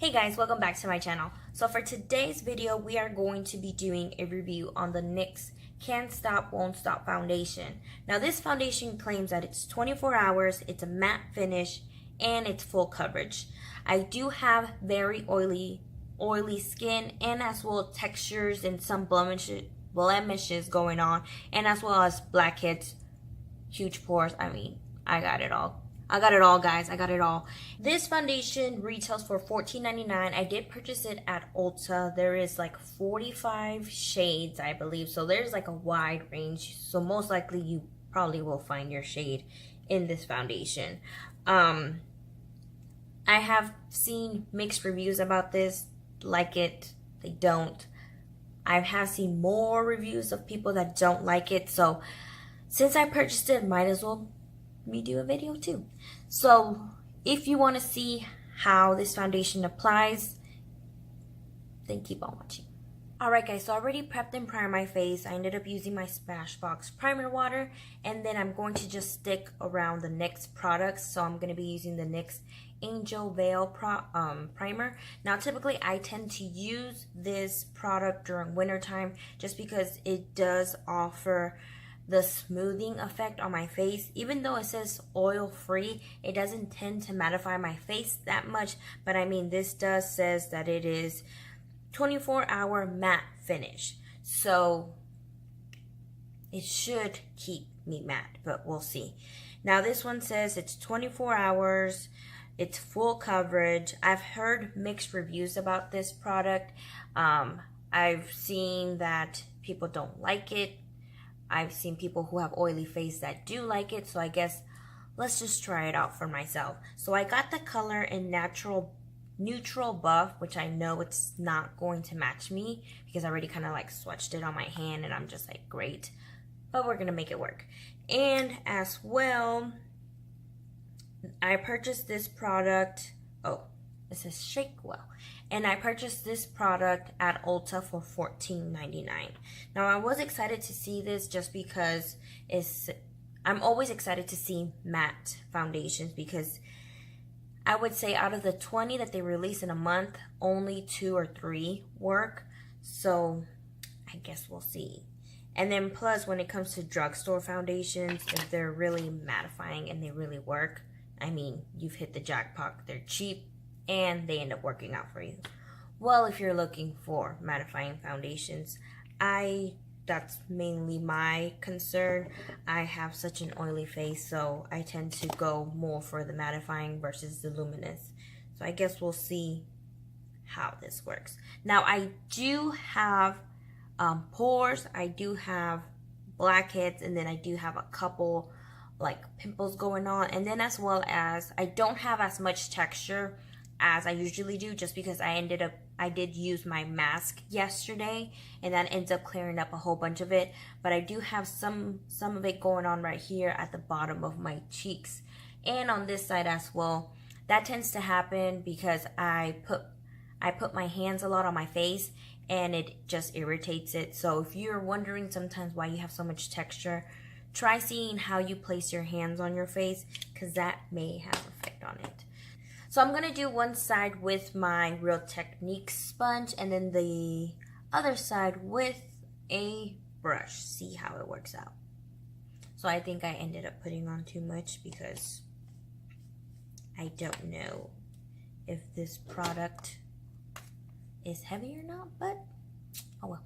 Hey guys, welcome back to my channel. So for today's video, we are going to be doing a review on the NYX Can't Stop, Won't Stop foundation. Now this foundation claims that it's 24 hours, it's a matte finish, and it's full coverage. I do have very oily skin, and as well textures and some blemishes going on, and as well as blackheads, huge pores. I mean, I got it all. I got it all, guys. I got it all. This foundation retails for $14.99. I did purchase it at Ulta. There is like 45 shades, I believe. So there's like a wide range. So most likely you probably will find your shade in this foundation. I have seen mixed reviews about this. Like it, they don't. I have seen more reviews of people that don't like it. So since I purchased it, might as well me do a video too. So if you want to see how this foundation applies, then keep on watching. Alright guys, so I already prepped and primed my face. I ended up using my Smashbox primer water, and then I'm going to just stick around the NYX products. So I'm going to be using the NYX Angel Veil primer. Now typically I tend to use this product during winter time just because it does offer the smoothing effect on my face. Even though it says oil free, it doesn't tend to mattify my face that much, but I mean this says that it is 24-hour matte finish, so it should keep me matte, but we'll see. Now this one says it's 24 hours, it's full coverage. I've heard mixed reviews about this product. I've seen that people don't like it. I've seen people who have oily face that do like it, so I guess let's just try it out for myself. So I got the color in neutral buff, which I know it's not going to match me because I already kind of like swatched it on my hand and I'm just like, great, but we're gonna make it work. And as well, I purchased this product, it says shake well, and I purchased this product at Ulta for $14.99. Now I was excited to see this just because I'm always excited to see matte foundations, because I would say out of the 20 that they release in a month, only 2 or 3 work. So I guess we'll see. And then plus, when it comes to drugstore foundations, if they're really mattifying and they really work, I mean, you've hit the jackpot. They're cheap and they end up working out for you. Well, if you're looking for mattifying foundations, that's mainly my concern. I have such an oily face, so I tend to go more for the mattifying versus the luminous. So I guess we'll see how this works. Now I do have pores, I do have blackheads, and then I do have a couple like pimples going on, and then as well as I don't have as much texture as I usually do, just because I did use my mask yesterday and that ends up clearing up a whole bunch of it, but I do have some of it going on right here at the bottom of my cheeks and on this side as well. That tends to happen because I put my hands a lot on my face and it just irritates it. So if you're wondering sometimes why you have so much texture, try seeing how you place your hands on your face, because that may have an effect on it. So I'm going to do one side with my Real Techniques sponge and then the other side with a brush. See how it works out. So I think I ended up putting on too much because I don't know if this product is heavy or not, but oh well.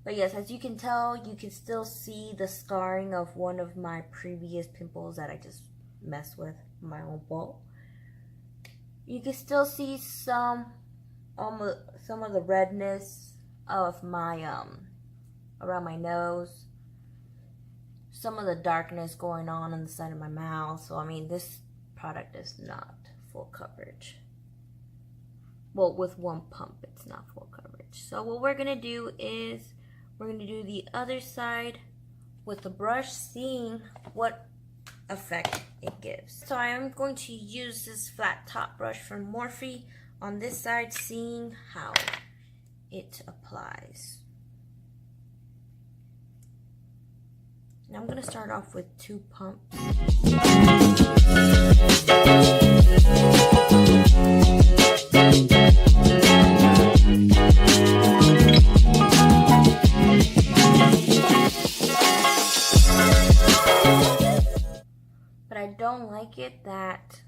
But yes, as you can tell, you can still see the scarring of one of my previous pimples that I just messed with my own bowl. You can still see some of the redness of my around my nose, some of the darkness going on the side of my mouth. So I mean, this product is not full coverage. Well, with one pump, it's not full coverage. So what we're gonna do is we're going to do the other side with the brush, seeing what effect it gives. So I am going to use this flat top brush from Morphe on this side, seeing how it applies. Now I'm going to start off with 2 pumps. But I don't like it that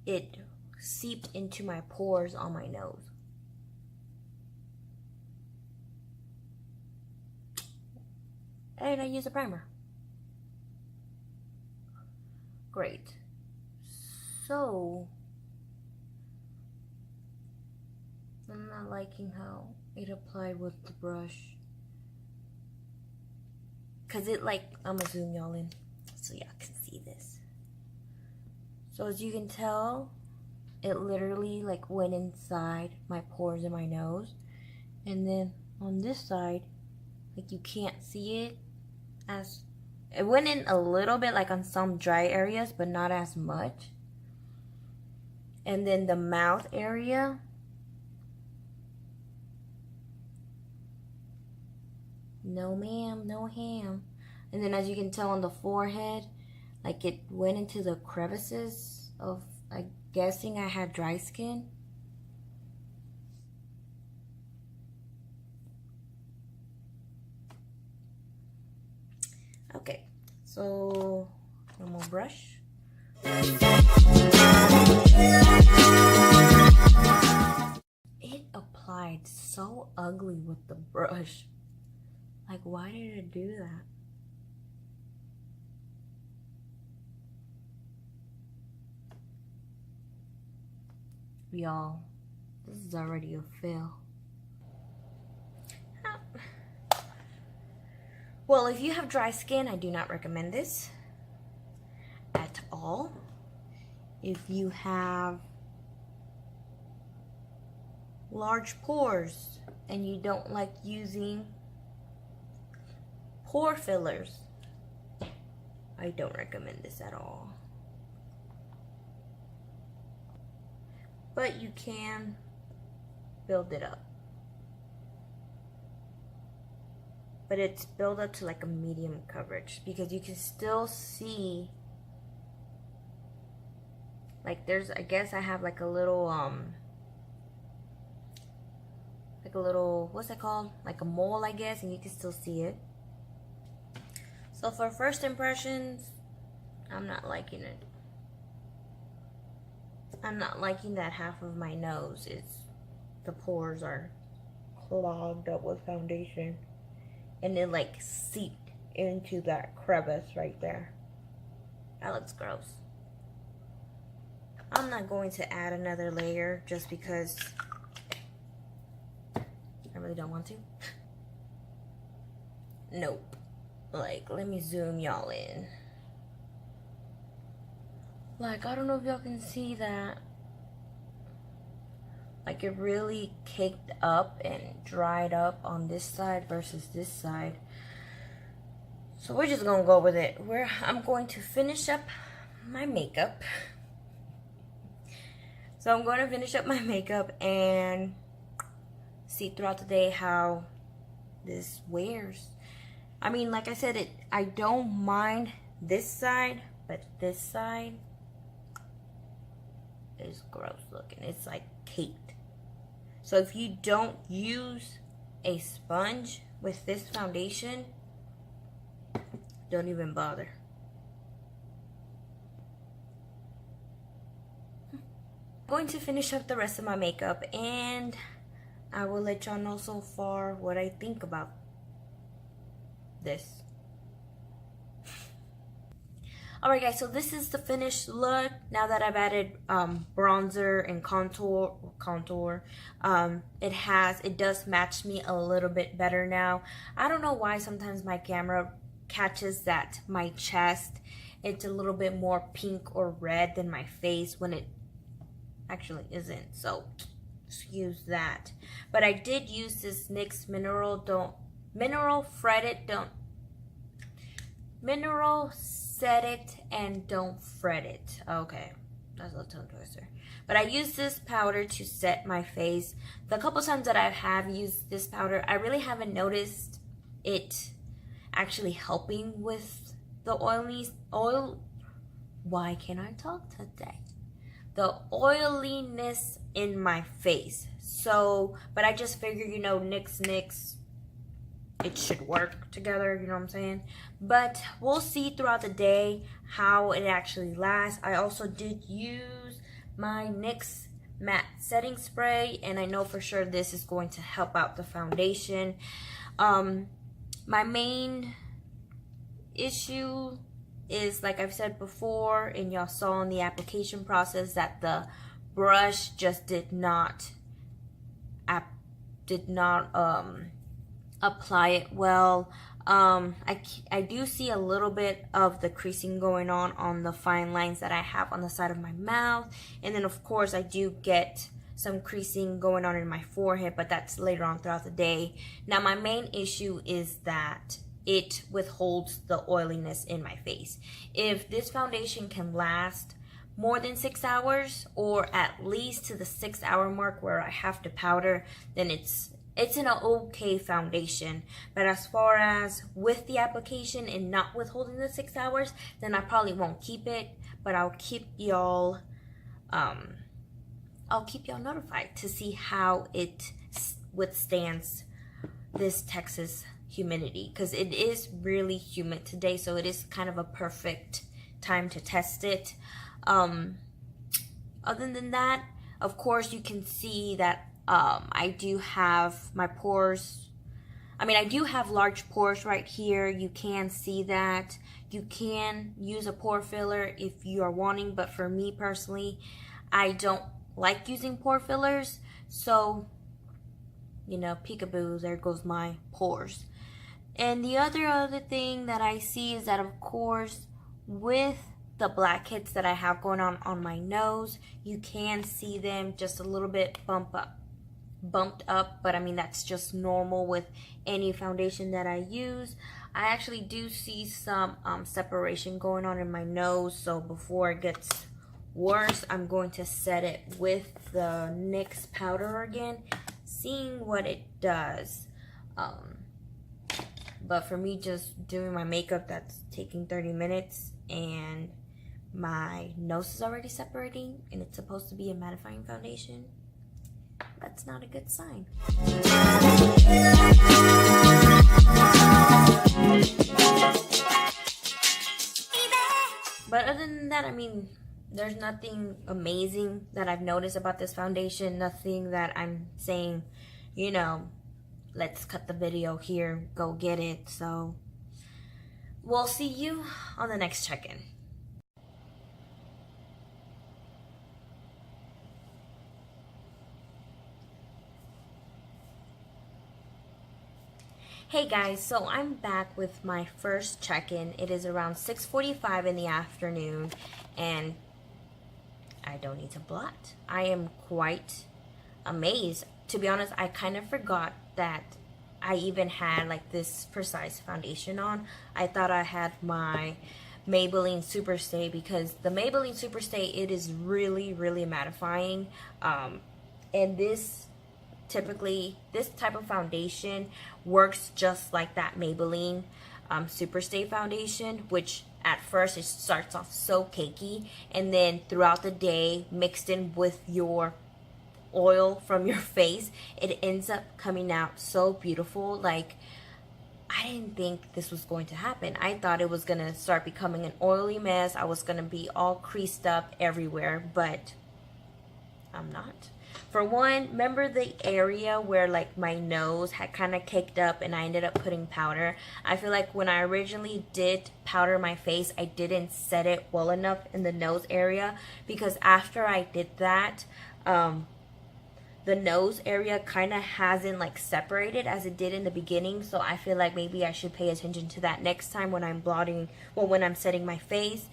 it seeped into my pores on my nose. And I use a primer. Great. So, I'm not liking how it applied with the brush. Cause it like, I'm gonna zoom y'all in so y'all can see this. So as you can tell, it literally like went inside my pores in my nose. And then on this side, like you can't see it as, it went in a little bit like on some dry areas, but not as much. And then the mouth area, no ma'am, no ham. And then as you can tell on the forehead, like it went into the crevices of, I'm guessing I had dry skin. Okay, so one more brush. It applied so ugly with the brush. Like, why did it do that? Y'all, this is already a fail. Well, if you have dry skin, I do not recommend this at all. If you have large pores and you don't like using pore fillers, I don't recommend this at all. But you can build it up. But it's built up to like a medium coverage because you can still see, like there's, I guess I have like a little, what's that called? Like a mole, I guess, and you can still see it. So for first impressions, I'm not liking it. I'm not liking that half of my nose is, the pores are clogged up with foundation. And it like seeped into that crevice right there. That looks gross. I'm not going to add another layer just because I really don't want to. Nope. Like, let me zoom y'all in. Like, I don't know if y'all can see that. Like, it really caked up and dried up on this side versus this side. So we're just gonna go with it. I'm going to finish up my makeup. So I'm going to finish up my makeup and see throughout the day how this wears. I mean, like I said, I don't mind this side, but this side is gross looking. It's like caked. So if you don't use a sponge with this foundation, don't even bother. I'm going to finish up the rest of my makeup and I will let y'all know so far what I think about this. Alright guys, so this is the finished look now that I've added bronzer and contour. It does match me a little bit better now. I don't know why sometimes my camera catches that my chest, it's a little bit more pink or red than my face when it actually isn't. So excuse that. But I did use this NYX Mineral Set It and Don't Fret It. Okay. That's a tongue twister. But I use this powder to set my face. The couple times that I have used this powder, I really haven't noticed it actually helping with the oil. Why can't I talk today? The oiliness in my face. So, but I just figured, you know, NYX, it should work together, you know what I'm saying? But we'll see throughout the day how it actually lasts. I also did use my NYX matte setting spray, and I know for sure this is going to help out the foundation. My main issue is, like I've said before, and y'all saw in the application process, that the brush just did not apply it well. I do see a little bit of the creasing going on the fine lines that I have on the side of my mouth, and then of course I do get some creasing going on in my forehead, but that's later on throughout the day. Now my main issue is that it withholds the oiliness in my face. If this foundation can last more than 6 hours, or at least to the 6 hour mark where I have to powder, then it's an okay foundation. But as far as with the application and not withholding the 6 hours, then I probably won't keep it. But I'll keep y'all notified to see how it withstands this Texas humidity, because it is really humid today, so it is kind of a perfect time to test it. Other than that, of course, you can see that I do have my pores. I mean, I do have large pores right here. You can see that. You can use a pore filler if you are wanting, but for me personally, I don't like using pore fillers. So, you know, peekaboo, there goes my pores. And the other thing that I see is that, of course, with the blackheads that I have going on my nose, you can see them just a little bit bumped up, but I mean, that's just normal with any foundation that I use. I actually do see some separation going on in my nose, so before it gets worse, I'm going to set it with the NYX powder again, seeing what it does. But for me, just doing my makeup, that's taking 30 minutes, and my nose is already separating, and it's supposed to be a mattifying foundation. That's not a good sign. But other than that, I mean, there's nothing amazing that I've noticed about this foundation. Nothing that I'm saying, you know, let's cut the video here, go get it. So we'll see you on the next check-in. Hey guys, so I'm back with my first check-in. It is around 6:45 in the afternoon, and I don't need to blot. I am quite amazed. To be honest, I kind of forgot that I even had like this precise foundation on. I thought I had my Maybelline Superstay, because the Maybelline Superstay, it is really, really mattifying. And this type of foundation works just like that Maybelline Superstay foundation, which at first it starts off so cakey, and then throughout the day, mixed in with your oil from your face, it ends up coming out so beautiful. Like, I didn't think this was going to happen. I thought it was gonna start becoming an oily mess. I was gonna be all creased up everywhere, but I'm not. For one, remember the area where like my nose had kind of caked up and I ended up putting powder? I feel like when I originally did powder my face, I didn't set it well enough in the nose area, because after I did that, the nose area kind of hasn't like separated as it did in the beginning. So I feel like maybe I should pay attention to that next time when I'm blotting, well, when I'm setting my face.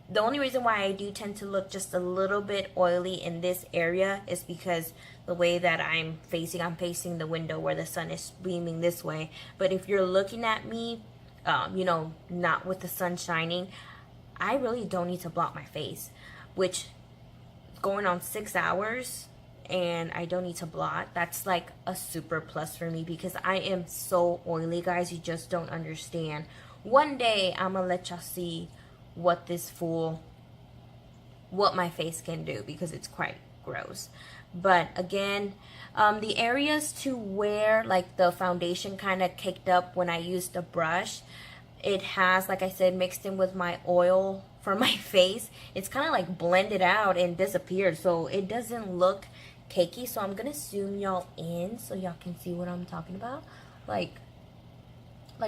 The only reason why I do tend to look just a little bit oily in this area is because the way that I'm facing the window where the sun is beaming this way. But if you're looking at me, you know, not with the sun shining, I really don't need to blot my face. which is going on 6 hours, and I don't need to blot. That's like a super plus for me because I am so oily, guys. You just don't understand. One day I'm gonna let y'all see what my face can do, because it's quite gross. But again, the areas to where like the foundation kind of caked up when I used the brush, it has, like I said, mixed in with my oil from my face. It's kind of like blended out and disappeared, so it doesn't look cakey. So I'm gonna zoom y'all in so y'all can see what I'm talking about. Like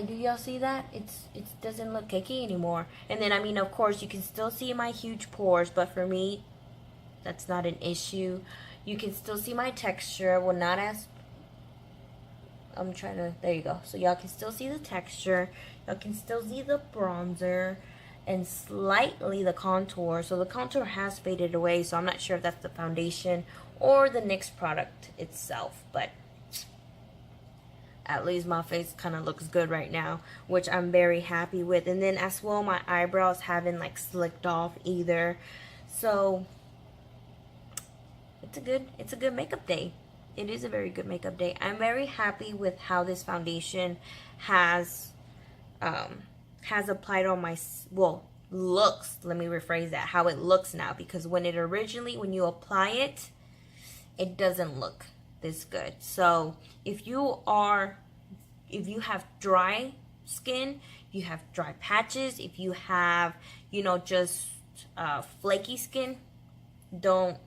do y'all see that? It doesn't look cakey anymore. And then, I mean, of course, you can still see my huge pores, but for me, that's not an issue. You can still see my texture. Well, not as, I'm trying to, there you go. So y'all can still see the texture. Y'all can still see the bronzer and slightly the contour. So the contour has faded away, so I'm not sure if that's the foundation or the NYX product itself, but at least my face kind of looks good right now, which I'm very happy with. And then as well, my eyebrows haven't like slicked off either. So it's a good makeup day. It is a very good makeup day. I'm very happy with how this foundation has applied on my, well, looks, let me rephrase that, how it looks now, because when you apply it, it doesn't look this good. So if you have dry skin, you have dry patches, if you have, you know, just flaky skin, don't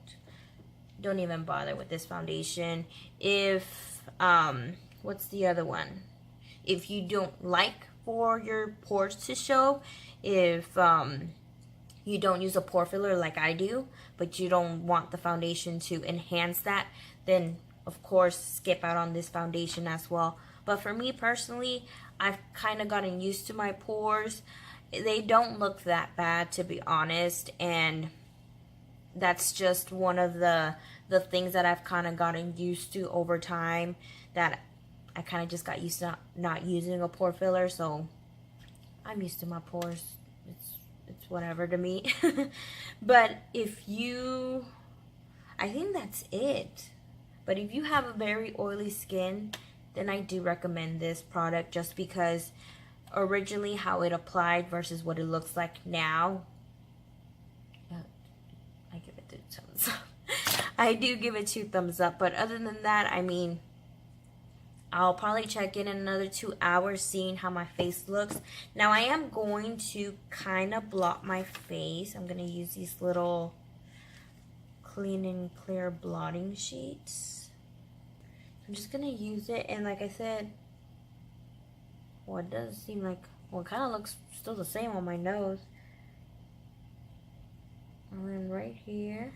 even bother with this foundation. If what's the other one, if you don't like for your pores to show, if you don't use a pore filler like I do, but you don't want the foundation to enhance that, then of course skip out on this foundation as well. But for me personally, I've kind of gotten used to my pores. They don't look that bad, to be honest, and that's just one of the things that I've kind of gotten used to over time, that I kind of just got used to not using a pore filler. So I'm used to my pores. It's whatever to me. But I think that's it. But if you have a very oily skin, then I do recommend this product, just because originally how it applied versus what it looks like now, I give it 2 thumbs up. I do give it 2 thumbs up. But other than that, I mean, I'll probably check in another 2 hours seeing how my face looks. Now I am going to kind of blot my face. I'm going to use these little clean and clear blotting sheets. I'm just going to use it, and like I said, well, it does seem like, well, it kind of looks still the same on my nose. And then right here.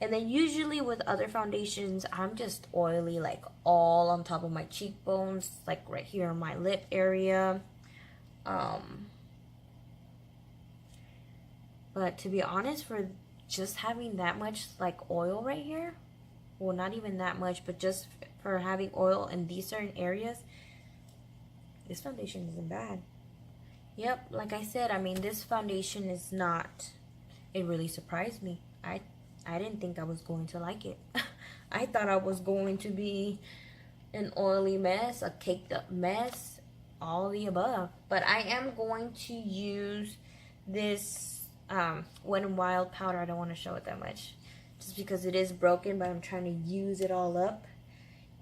And then usually with other foundations, I'm just oily like all on top of my cheekbones, like right here in my lip area. But to be honest, for just having that much like oil right here, well, not even that much, but just for having oil in these certain areas, this foundation isn't bad. Yep, like I said, I mean, this foundation is not, it really surprised me. I didn't think I was going to like it. I thought I was going to be an oily mess, a caked up mess, all the above. But I am going to use this Wet n Wild powder. I don't want to show it that much, just because it is broken, but I'm trying to use it all up.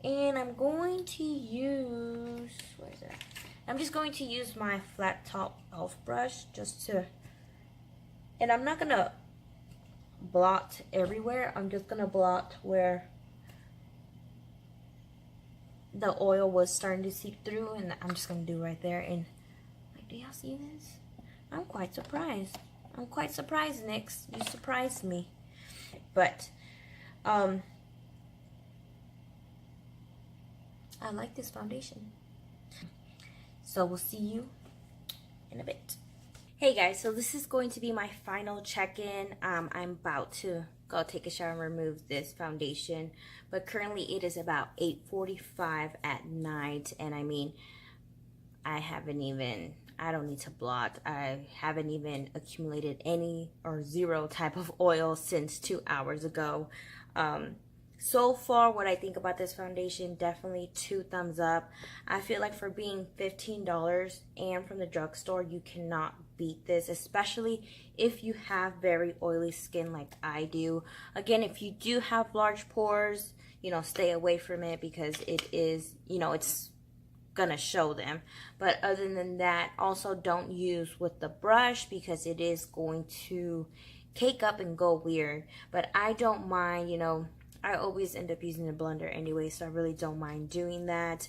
And I'm going to use, where is it? I'm just going to use my flat top elf brush just to, and I'm not going to blot everywhere. I'm just going to blot where the oil was starting to seep through, and I'm just going to do right there. And like, do y'all see this? I'm quite surprised. I'm quite surprised, NYX. You surprised me. But I like this foundation. So we'll see you in a bit. Hey guys, so this is going to be my final check-in. I'm about to go take a shower and remove this foundation, but currently it is about 8:45 at night, and I mean, I haven't even, I don't need to blot. I haven't even accumulated any or zero type of oil since 2 hours ago. So far, what I think about this foundation, definitely 2 thumbs up. I feel like for being $15 and from the drugstore, you cannot beat this, especially if you have very oily skin like I do. Again, if you do have large pores, you know, stay away from it because it is, you know, it's gonna show them. But other than that, also don't use with the brush because it is going to cake up and go weird. But I don't mind, you know, I always end up using the blender anyway, so I really don't mind doing that.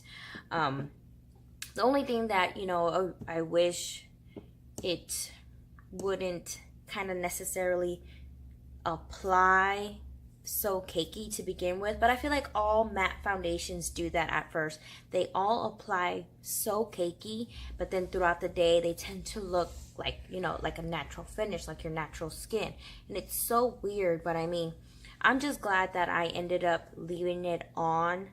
The only thing that, you know, I wish it wouldn't kind of necessarily apply so cakey to begin with, but I feel like all matte foundations do that at first. They all apply so cakey, but then throughout the day they tend to look like, you know, like a natural finish, like your natural skin. And it's so weird, but I mean, I'm just glad that I ended up leaving it on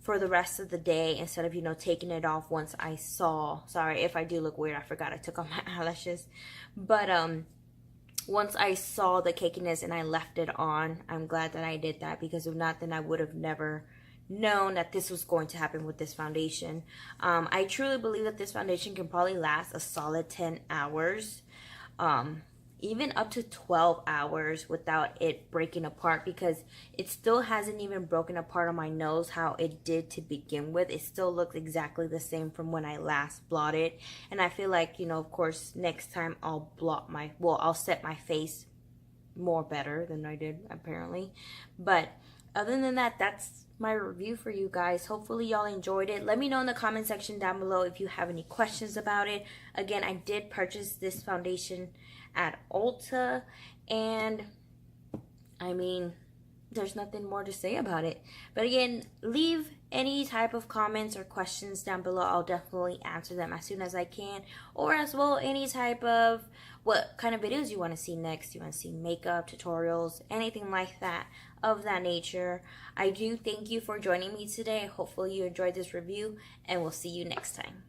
for the rest of the day instead of, you know, taking it off once I saw. Sorry if I do look weird, I forgot I took off my eyelashes. But once I saw the cakiness and I left it on, I'm glad that I did that, because if not, then I would have never known that this was going to happen with this foundation. I truly believe that this foundation can probably last a solid 10 hours. Even up to 12 hours without it breaking apart, because it still hasn't even broken apart on my nose how it did to begin with. It still looks exactly the same from when I last blotted. And I feel like, you know, of course, next time I'll I'll set my face more better than I did apparently. But other than that, that's my review for you guys. Hopefully y'all enjoyed it. Let me know in the comment section down below if you have any questions about it. Again, I did purchase this foundation at Ulta, and I mean, there's nothing more to say about it. But again, leave any type of comments or questions down below. I'll definitely answer them as soon as I can, or as well any type of what kind of videos you want to see next. You want to see makeup tutorials, anything like that, of that nature. I do thank you for joining me today. Hopefully you enjoyed this review, and we'll see you next time.